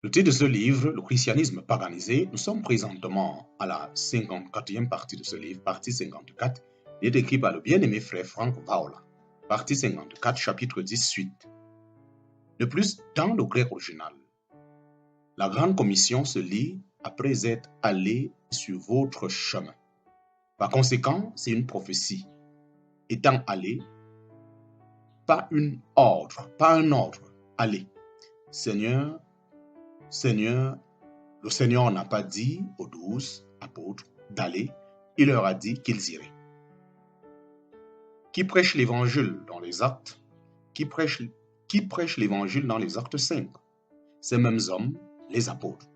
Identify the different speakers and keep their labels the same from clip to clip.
Speaker 1: Le titre de ce livre, Le christianisme paganisé, nous sommes présentement à la 54e partie de ce livre, partie 54. Il est écrit par le bien-aimé frère Frank Vaula, partie 54, chapitre 18. De plus, dans le grec original, la grande commission se lit après être allé sur votre chemin. Par conséquent, c'est une prophétie. Étant allé, pas un ordre, allez. Seigneur, le Seigneur n'a pas dit aux 12 apôtres d'aller, il leur a dit qu'ils iraient. Qui prêche l'évangile dans les actes? Qui prêche l'évangile dans les actes 5? Ces mêmes hommes, les apôtres.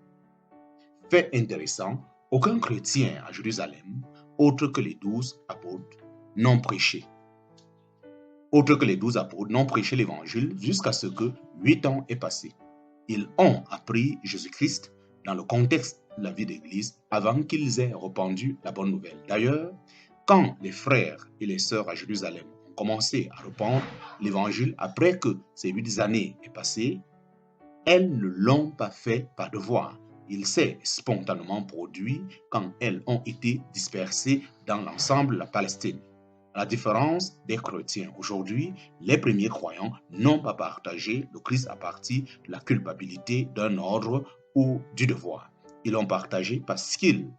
Speaker 1: Fait intéressant, aucun chrétien à Jérusalem, autre que les 12 apôtres, n'ont prêché. Autre que les 12 apôtres n'ont prêché l'évangile jusqu'à ce que 8 ans aient passé. Ils ont appris Jésus-Christ dans le contexte de la vie d'Église avant qu'ils aient répandu la bonne nouvelle. D'ailleurs, quand les frères et les sœurs à Jérusalem ont commencé à répandre l'Évangile après que ces 8 années aient passé, elles ne l'ont pas fait par devoir. Il s'est spontanément produit quand elles ont été dispersées dans l'ensemble de la Palestine. À la différence des chrétiens aujourd'hui, les premiers croyants n'ont pas partagé le Christ à partir de la culpabilité d'un ordre ou du devoir. Ils l'ont partagé parce qu'ils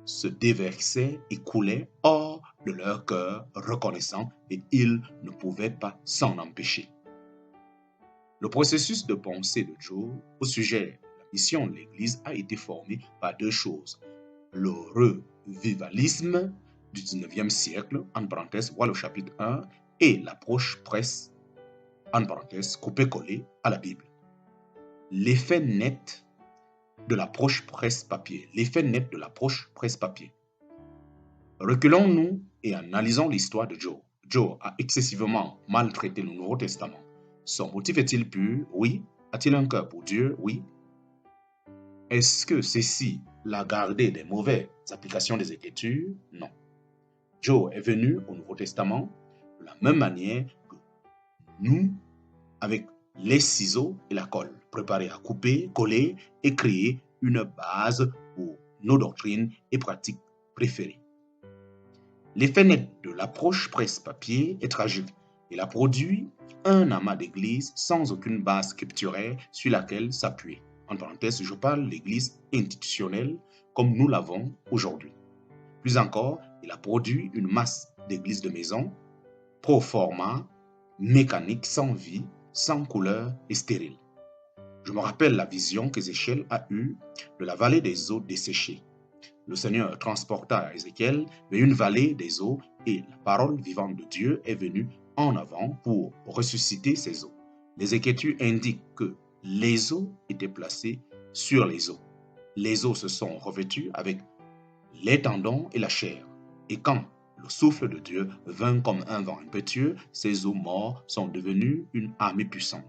Speaker 1: se déversaient et coulaient hors de leur cœur reconnaissant et ils ne pouvaient pas s'en empêcher. Le processus de pensée de Joe au sujet de la mission de l'Église a été formé par deux choses. Le revivalisme du 19e siècle, en parenthèse, voilà le chapitre 1, et l'approche presse, en parenthèse, coupé-collé à la Bible. L'effet net de l'approche presse-papier. L'effet net de l'approche presse-papier. Reculons-nous et analysons l'histoire de Joe. Joe a excessivement maltraité le Nouveau Testament. Son motif est-il pur? Oui. A-t-il un cœur pour Dieu? Oui. Est-ce que ceci l'a gardé des mauvaises applications des Écritures? Non. Joe est venu au Nouveau Testament de la même manière que nous, avec les ciseaux et la colle, préparés à couper, coller et créer une base pour nos doctrines et pratiques préférées. L'effet net de l'approche presse-papier est tragique. Il a produit un amas d'églises sans aucune base scripturaire sur laquelle s'appuyer. En parenthèse, je parle de l'église institutionnelle comme nous l'avons aujourd'hui. Plus encore, il a produit une masse d'églises de maison, pro forma, mécanique, sans vie, sans couleur et stérile. Je me rappelle la vision qu'Ézéchiel a eue de la vallée des eaux desséchées. Le Seigneur transporta Ézéchiel vers une vallée des eaux et la parole vivante de Dieu est venue en avant pour ressusciter ces eaux. Les Écritures indiquent que les eaux étaient placées sur les eaux. Les eaux se sont revêtues avec les tendons et la chair. Et quand le souffle de Dieu vint comme un vent impétueux, ces eaux mortes sont devenues une armée puissante.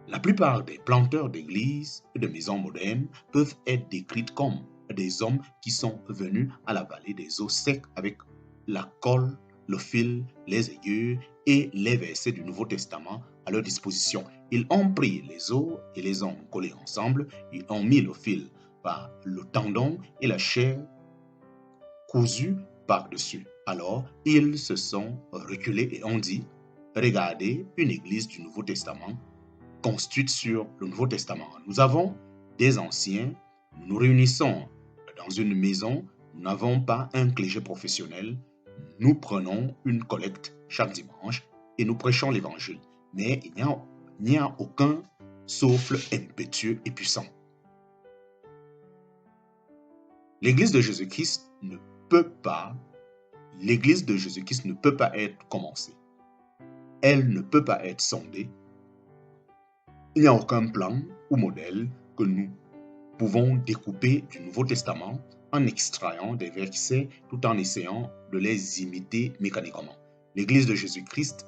Speaker 1: La plupart des planteurs d'églises et de maisons modernes peuvent être décrits comme des hommes qui sont venus à la vallée des eaux secs avec la colle, le fil, les aiguilles et les versets du Nouveau Testament à leur disposition. Ils ont pris les os et les ont collés ensemble, ils ont mis le fil par le tendon et la chair cousue par-dessus. Alors, ils se sont reculés et ont dit, regardez une église du Nouveau Testament construite sur le Nouveau Testament. Nous avons des anciens, nous nous réunissons dans une maison, nous n'avons pas un clergé professionnel, nous prenons une collecte chaque dimanche et nous prêchons l'évangile. Mais il n'y a aucun souffle impétueux et puissant. L'Église de Jésus-Christ ne peut pas être commencée. Elle ne peut pas être sondée. Il n'y a aucun plan ou modèle que nous pouvons découper du Nouveau Testament en extrayant des versets tout en essayant de les imiter mécaniquement. L'Église de Jésus-Christ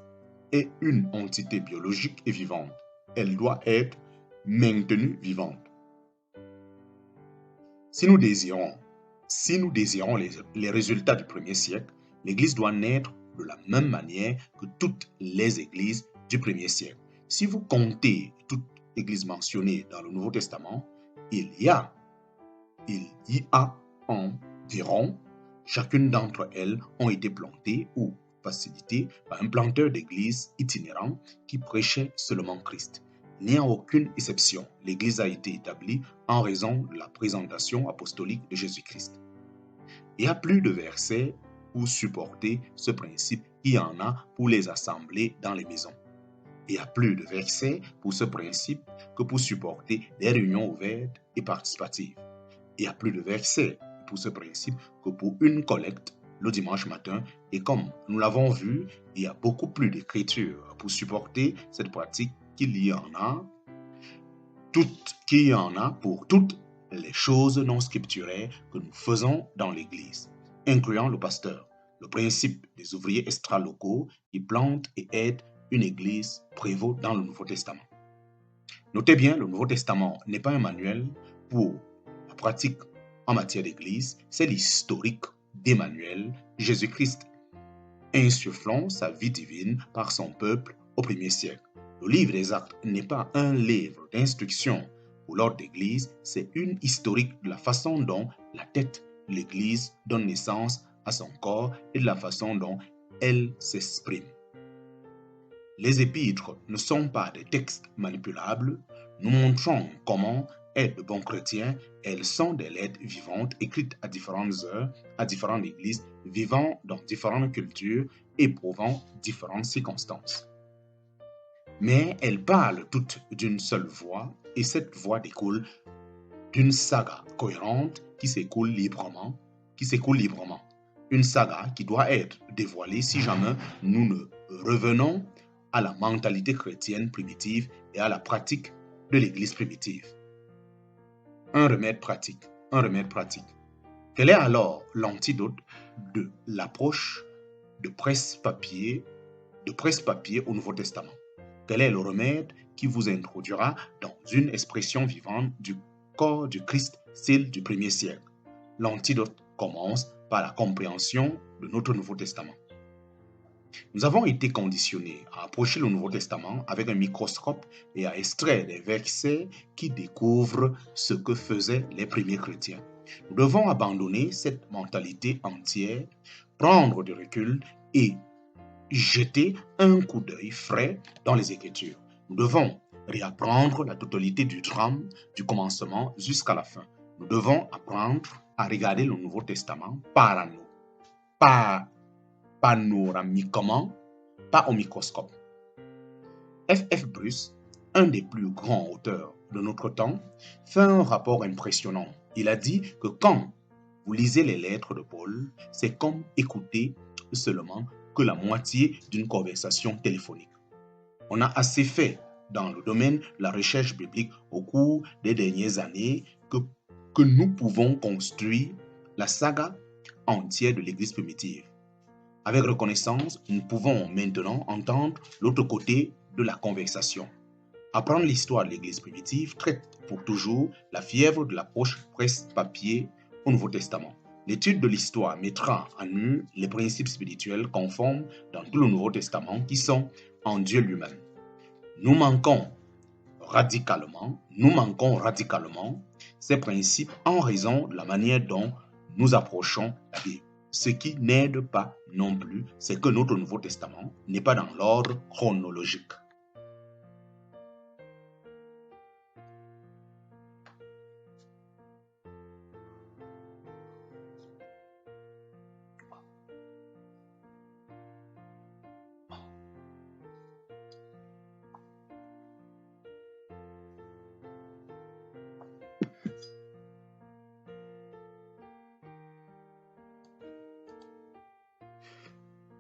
Speaker 1: est une entité biologique et vivante. Elle doit être maintenue vivante. Si nous désirons les résultats du premier siècle, l'Église doit naître de la même manière que toutes les églises du premier siècle. Si vous comptez toutes églises mentionnées dans le Nouveau Testament, il y a environ, chacune d'entre elles ont été plantées ou facilitées par un planteur d'église itinérant qui prêchait seulement Christ. Il n'y a aucune exception. L'église a été établie en raison de la présentation apostolique de Jésus-Christ. Il y a plus de versets pour supporter ce principe qu'il y en a pour les assemblées dans les maisons. Il y a plus de versets pour ce principe que pour supporter des réunions ouvertes et participatives. Il y a plus de versets pour ce principe que pour une collecte le dimanche matin. Et comme nous l'avons vu, il y a beaucoup plus d'écritures pour supporter cette pratique qu'il y en a pour toutes les choses non scripturaires que nous faisons dans l'Église, incluant le pasteur. Le principe des ouvriers extra-locaux qui plantent et aident une Église prévaut dans le Nouveau Testament. Notez bien, le Nouveau Testament n'est pas un manuel pour la pratique en matière d'Église, c'est l'historique d'Emmanuel, Jésus-Christ, insufflant sa vie divine par son peuple au premier siècle. Le livre des Actes n'est pas un livre d'instruction pour l'ordre d'Église, c'est une historique de la façon dont la tête de l'Église donne naissance à son corps et de la façon dont elle s'exprime. Les épîtres ne sont pas des textes manipulables, nous montrons comment être de bons chrétiens, elles sont des lettres vivantes écrites à différentes heures, à différentes églises, vivant dans différentes cultures, éprouvant différentes circonstances. Mais elles parlent toutes d'une seule voix, et cette voix découle d'une saga cohérente qui s'écoule librement. Une saga qui doit être dévoilée si jamais nous ne revenons à la mentalité chrétienne primitive et à la pratique de l'Église primitive. Un remède pratique. Quel est alors l'antidote de l'approche de presse-papier au Nouveau Testament? Quel est le remède qui vous introduira dans une expression vivante du corps du Christ, style du premier siècle? L'antidote commence par la compréhension de notre Nouveau Testament. Nous avons été conditionnés à approcher le Nouveau Testament avec un microscope et à extraire des versets qui découvrent ce que faisaient les premiers chrétiens. Nous devons abandonner cette mentalité entière, prendre du recul et jeter un coup d'œil frais dans les Écritures. Nous devons réapprendre la totalité du drame, du commencement jusqu'à la fin. Nous devons apprendre à regarder le Nouveau Testament panoramiquement, pas au microscope. F.F. Bruce, un des plus grands auteurs de notre temps, fait un rapport impressionnant. Il a dit que quand vous lisez les lettres de Paul, c'est comme écouter seulement que la moitié d'une conversation téléphonique. On a assez fait dans le domaine de la recherche biblique au cours des dernières années que nous pouvons construire la saga entière de l'Église primitive. Avec reconnaissance, nous pouvons maintenant entendre l'autre côté de la conversation. Apprendre l'histoire de l'Église primitive traite pour toujours la fièvre de l'approche presse-papier au Nouveau Testament. L'étude de l'histoire mettra à nu les principes spirituels conformes dans tout le Nouveau Testament qui sont en Dieu lui-même. Nous manquons radicalement ces principes en raison de la manière dont nous approchons la Bible. Ce qui n'aide pas non plus, c'est que notre Nouveau Testament n'est pas dans l'ordre chronologique.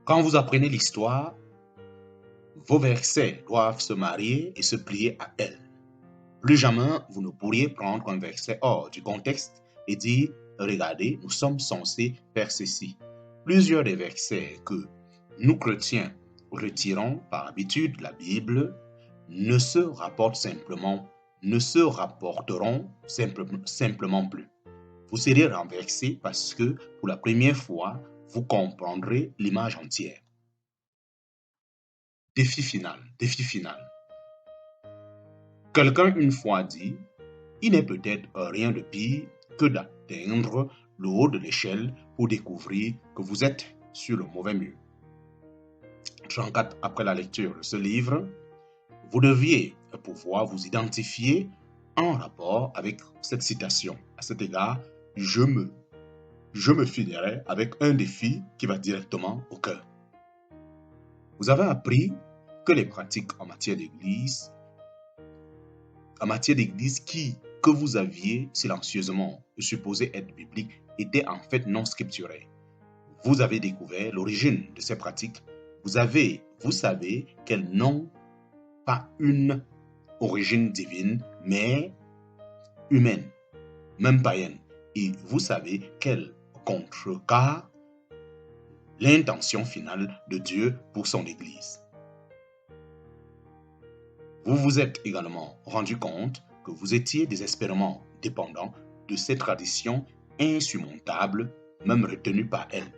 Speaker 1: Quand vous apprenez l'histoire, vos versets doivent se marier et se plier à elle. Plus jamais vous ne pourriez prendre un verset hors du contexte et dire « Regardez, nous sommes censés faire ceci ». Plusieurs des versets que nous chrétiens retirons par habitude de la Bible ne se rapporteront simplement plus. Vous serez renversé parce que pour la première fois, vous comprendrez l'image entière. Défi final. Quelqu'un une fois dit, il n'est peut-être rien de pire que d'atteindre le haut de l'échelle pour découvrir que vous êtes sur le mauvais mur. 34 après la lecture de ce livre, vous deviez pouvoir vous identifier en rapport avec cette citation. À cet égard, je me finirai avec un défi qui va directement au cœur. Vous avez appris que les pratiques en matière d'église que vous aviez silencieusement supposé être bibliques étaient en fait non scripturaires. Vous avez découvert l'origine de ces pratiques. Vous savez qu'elles n'ont pas une origine divine, mais humaine, même païenne. Et vous savez qu'elles contrecarrent l'intention finale de Dieu pour son Église. Vous vous êtes également rendu compte que vous étiez désespérément dépendant de ces traditions insurmontables, même retenues par elles.